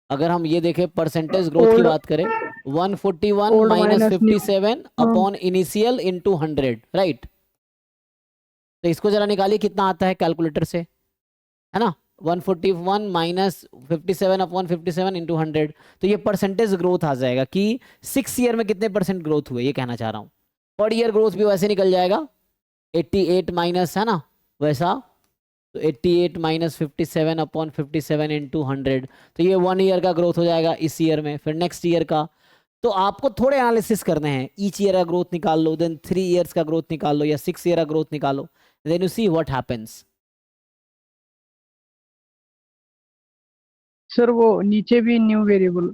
अगर हम ये देखें परसेंटेज ग्रोथ की ओल्ड बात करें, 141 old minus minus new. 57 upon initial into 100, right. तो इसको जरा निकालिए कितना आता है कैलकुलेटर से, है ना, 141 माइनस 57 अपॉन 57 इंटू 100, तो ये परसेंटेज ग्रोथ आ जाएगा कि 6 ईयर में कितने परसेंट ग्रोथ हुए, ये कहना चाह रहा हूँ। पर ईयर ग्रोथ भी वैसे निकल जाएगा, 88 माइनस, है ना वैसा, तो 88 माइनस 57 अपॉन 57 इंटू 100, तो ये 1 ईयर का ग्रोथ हो जाएगा इस ईयर में। फिर नेक्स्ट ईयर का, तो आपको थोड़े एनालिसिस करने हैं, ईच ईयर का ग्रोथ निकाल लो, देन 3 ईयर्स का ग्रोथ निकाल लो, या 6 ईयर का ग्रोथ निकालो, then you see what happens. Sir वो नीचे भी न्यू वेरिएबल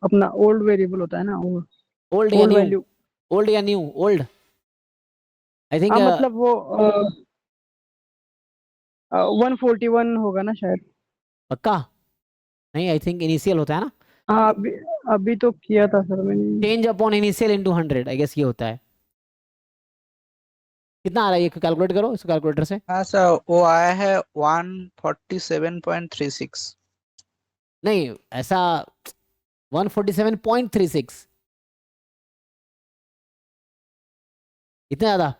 अपना ओल्ड वेरिएबल होता है ना, ओल्ड ओल्ड या ओल्ड न्यू, वैल्यू। ओल्ड या न्यू, ओल्ड आई थिंक, हाँ मतलब वो 141 होगा ना शायद। पक्का नहीं, आई थिंक इनिशियल होता है ना, हाँ अभी अभी तो किया था सर मैंने। Change upon initial into 100, I guess ये होता है। कितना आ रहा है ये, कैलकुलेट करो इसको कैलकुलेटर से। हाँ सर, वो आया है 147.36। नहीं ऐसा, 147.36, इतना ज्यादा,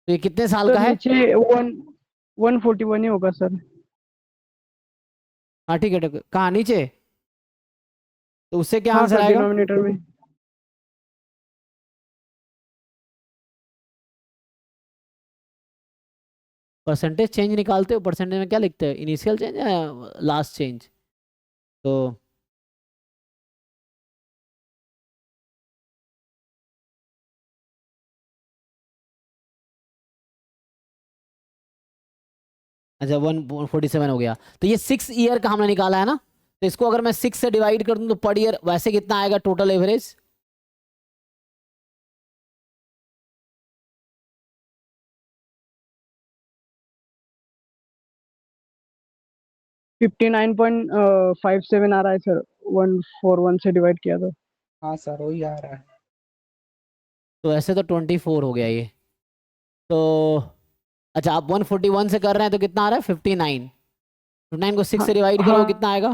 तो ये कितने साल सर का है। नीचे 141 ही होगा सर। हाँ ठीक है ठीक है, कहाँ नीचे, तो उससे क्या हाँ आंसर सर आएगा। डिनोमिनेटर में। परसेंटेज चेंज निकालते हो, परसेंटेज में क्या लिखते हैं, इनिशियल चेंज या लास्ट चेंज। तो अच्छा 147 हो गया, तो ये 6 ईयर का हमने निकाला है ना, तो इसको अगर मैं 6 से डिवाइड कर दूं तो पर ईयर वैसे कितना आएगा टोटल एवरेज। 59.57 आ रहा है सर, 141 से डिवाइड किया तो। हाँ सर, वही आ रहा है। तो ऐसे तो 24 हो गया ये, तो अच्छा आप 141 से कर रहे हैं तो कितना आ रहा है 59, 59 को 6 हाँ से डिवाइड करो हाँ। कितना आएगा।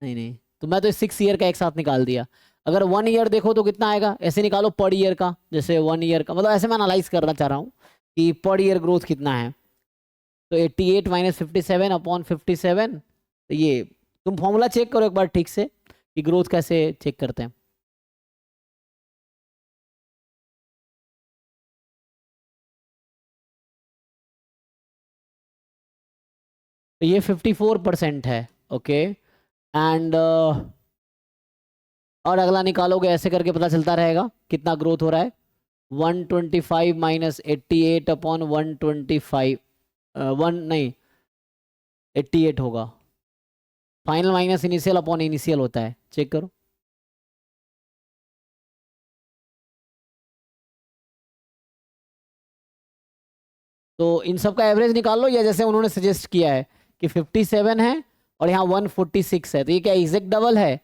नहीं नहीं, तो मैं तो 6 ईयर का एक साथ निकाल दिया। अगर 1 ईयर देखो तो कितना आएगा, ऐसे निकालो पर ईयर का, जैसे 1 ईयर का, मतलब ऐसे मैं एनालाइज करना चाह रहा हूँ कि पर ईयर ग्रोथ कितना है। तो 88 माइनस 57 अपॉन 57, तो ये तुम फॉर्मूला चेक करो एक बार ठीक से कि ग्रोथ कैसे चेक करते हैं। तो ये 54% है, ओके, एंड और अगला निकालोगे ऐसे करके पता चलता रहेगा कितना ग्रोथ हो रहा है। 125 माइनस 88 अपॉन 125, वन नहीं 88 होगा, final minus initial upon initial होता है, चेक करो। तो इन सब का एवरेज निकाल लो, या जैसे उन्होंने सजेस्ट किया है कि 57 है और यहाँ 146 है, तो ये क्या एग्जैक्ट डबल है,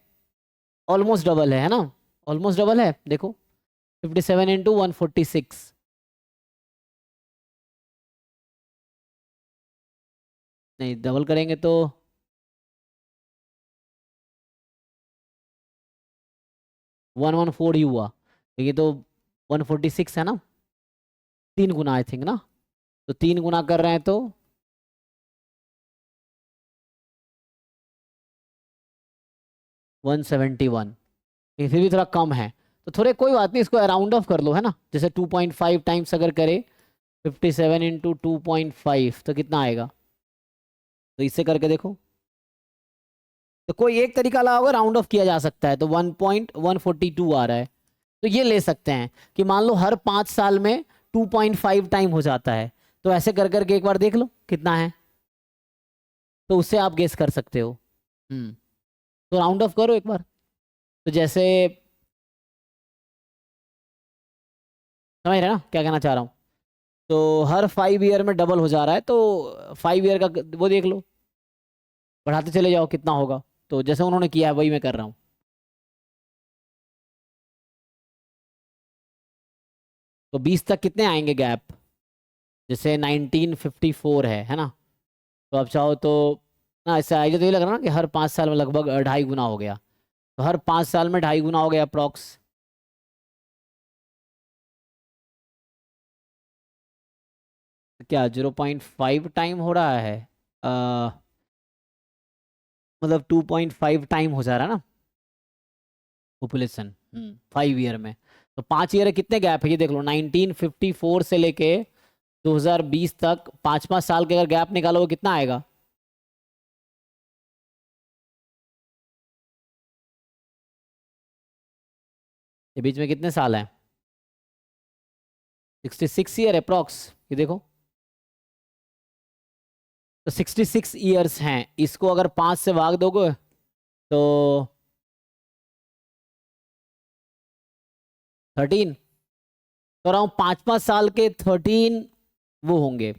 ऑलमोस्ट डबल है ना, ऑलमोस्ट डबल है, देखो 57 इंटू 146, नहीं डबल करेंगे तो 114 ही हुआ, तो ये तो 146 है ना, 3 गुना आई थिंक ना, तो 3 गुना कर रहे हैं तो 171, ये फिर भी थोड़ा कम है, तो थोड़े कोई बात नहीं, इसको राउंड ऑफ कर लो, है ना। जैसे 2.5 टाइम्स अगर करे 57 इंटू 2.5 तो कितना आएगा, तो इससे करके देखो। तो कोई एक तरीका लगा होगा, राउंड ऑफ किया जा सकता है, तो 1.142 आ रहा है। तो ये ले सकते हैं कि मान लो हर 5 साल में 2.5 टाइम हो जाता है, तो ऐसे कर करके एक बार देख लो कितना है, तो उससे आप गेस कर सकते हो। तो राउंड ऑफ करो एक बार। तो जैसे समझ रहे ना क्या कहना चाह रहा हूँ। तो हर 5 ईयर में डबल हो जा रहा है, तो 5 ईयर का वो देख लो, बढ़ाते चले जाओ कितना होगा। तो जैसे उन्होंने किया है वही मैं कर रहा हूँ। तो 20 तक कितने आएंगे गैप, जैसे 1954 है ना। तो आप चाहो तो ना, इससे आइडिया तो ये लग रहा है ना कि हर 5 साल में लगभग 2.5 गुना हो गया। तो हर 5 साल में 2.5 गुना हो गया अप्रॉक्स। क्या 0.5 टाइम हो रहा है, मतलब 2.5 टाइम हो जा रहा है ना पॉपुलेशन 5 ईयर में। तो 5 ईयर कितने गैप है ये देख लो, 1954 से लेके 2020 तक 5-5 साल के अगर गैप निकालोगे कितना आएगा। ये बीच में कितने साल हैं, 66 ईयर अप्रॉक्स, ये देखो। तो 66 ईयर्स हैं, इसको अगर 5 से भाग दोगे तो 13, तो अराउंड 5-5 साल के 13 वो होंगे।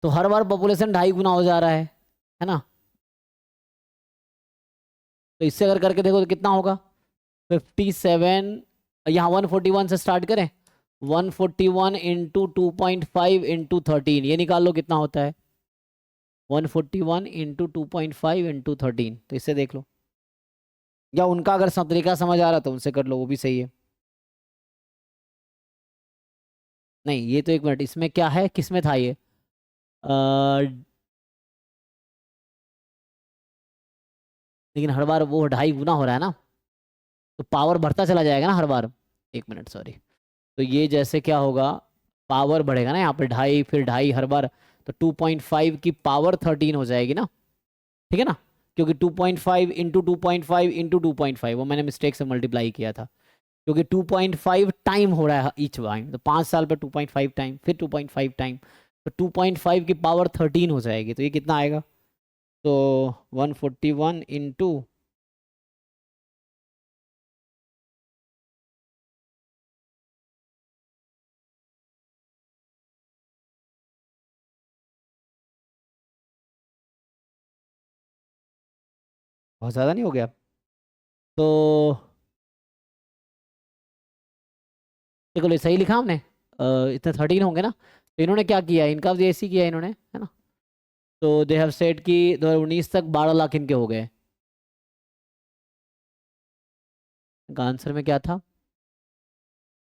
तो हर बार पॉपुलेशन 2.5 गुना हो जा रहा है ना। तो इससे अगर करके देखो तो कितना होगा, 57, यहाँ 141 से स्टार्ट करें, 141 इंटू 2.5 इंटू 13, ये निकाल लो कितना होता है, 141 इंटू 2.5 इंटू 13। तो इससे देख लो, या उनका अगर सब तरीका समझ आ रहा तो उनसे कर लो, वो भी सही है। नहीं ये तो एक मिनट, इसमें क्या है, किसमें था ये, लेकिन हर बार वो 2.5 गुना हो रहा है ना, तो पावर बढ़ता चला जाएगा ना हर बार। एक मिनट सॉरी। तो ये जैसे क्या होगा, पावर बढ़ेगा ना यहाँ पे 2.5, फिर 2.5 हर बार, तो 2.5 की पावर 13 हो जाएगी ना, ठीक है ना। क्योंकि 2.5 इंटू 2.5 इंटू 2.5 वो मैंने मिस्टेक से मल्टीप्लाई किया था, क्योंकि 2.5 टाइम हो रहा है ईच टाइम, तो 5 साल पे 2.5 टाइम, फिर 2.5 टाइम, तो 2.5 की पावर 13 हो जाएगी। तो ये कितना आएगा, तो 141 इंटू, बहुत ज़्यादा नहीं हो गया, तो देखो ले सही लिखा हमने, इतने 13 होंगे ना। तो इन्होंने क्या किया, इनका भी ऐसी किया इन्होंने, है ना। तो दे हैव सेट कि 2019 तक 12 लाख इनके हो गए। इनका आंसर में क्या था,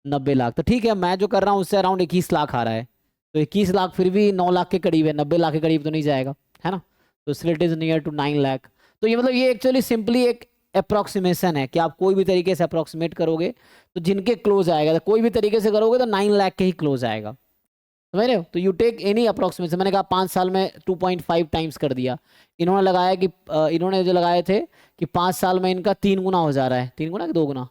90 लाख। तो ठीक है, मैं जो कर रहा हूँ उससे अराउंड 21 लाख आ रहा है। तो 21 लाख फिर भी 9 लाख के करीब है, 90 लाख के करीब तो नहीं जाएगा, है ना। तो इसलिए it is near to 9 lakh. तो ये मतलब ये एक्चुअली सिंपली एक अप्रोक्सीमेशन है कि आप कोई भी तरीके से अप्रोक्सीमेट करोगे तो जिनके क्लोज आएगा, तो कोई भी तरीके से करोगे तो 9 लाख के ही क्लोज आएगा, समझ रहे हो। तो यू टेक एनी अप्रोक्सीमेशन, मैंने कहा 5 साल में 2.5 टाइम्स कर दिया। इन्होंने लगाया कि इन्होंने जो लगाए थे कि 5 साल में इनका 3 गुना हो जा रहा है, 3 गुना कि 2 गुना,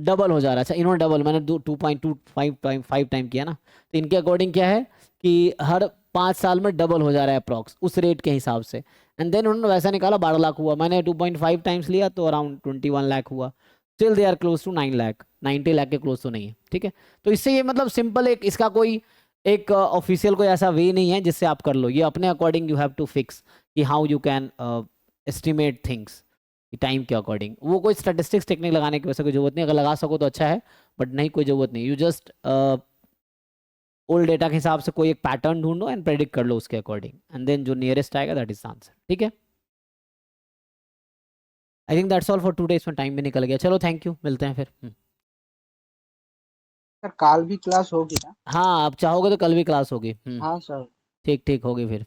डबल हो जा रहा है। अच्छा इन्होंने डबल, मैंने 2.25 टाइम किया ना। तो इनके अकॉर्डिंग क्या है कि हर 5 साल में डबल हो जा रहा है अप्रॉक्स, उस रेट के हिसाब से। एंड देन उन्होंने वैसा निकाला 12 लाख हुआ, मैंने 2.5 टाइम्स लिया तो अराउंड 21 लाख हुआ। Still they are close to 9 lakh, 90 lakh के क्लोज तो नहीं है, ठीक है। तो इससे ये मतलब सिंपल एक, इसका कोई एक ऑफिशियल कोई ऐसा वे नहीं है जिससे आप कर लो, ये अपने according you have to fix कि how you can estimate things time के अकॉर्डिंग। वो कोई स्टैटिस्टिक्स टेक्निक लगाने की वैसे कोई जरूरत नहीं, अगर लगा सको तो अच्छा है, बट नहीं कोई जरूरत नहीं। यू जस्ट ओल्ड डेटा के हिसाब से कोई एक पैटर्न ढूंढो एंड प्रेडिक्ट कर लो उसके अकॉर्डिंग, एंड देन जो नियरेस्ट आएगा दैट इज आंसर, ठीक है। I think that's all for today, इसमें टाइम भी निकल गया। चलो थैंक यू, मिलते हैं फिर। सर काल भी क्लास होगी ना? हाँ आप चाहोगे तो कल भी क्लास होगी। हाँ सर। ठीक ठीक होगी फिर।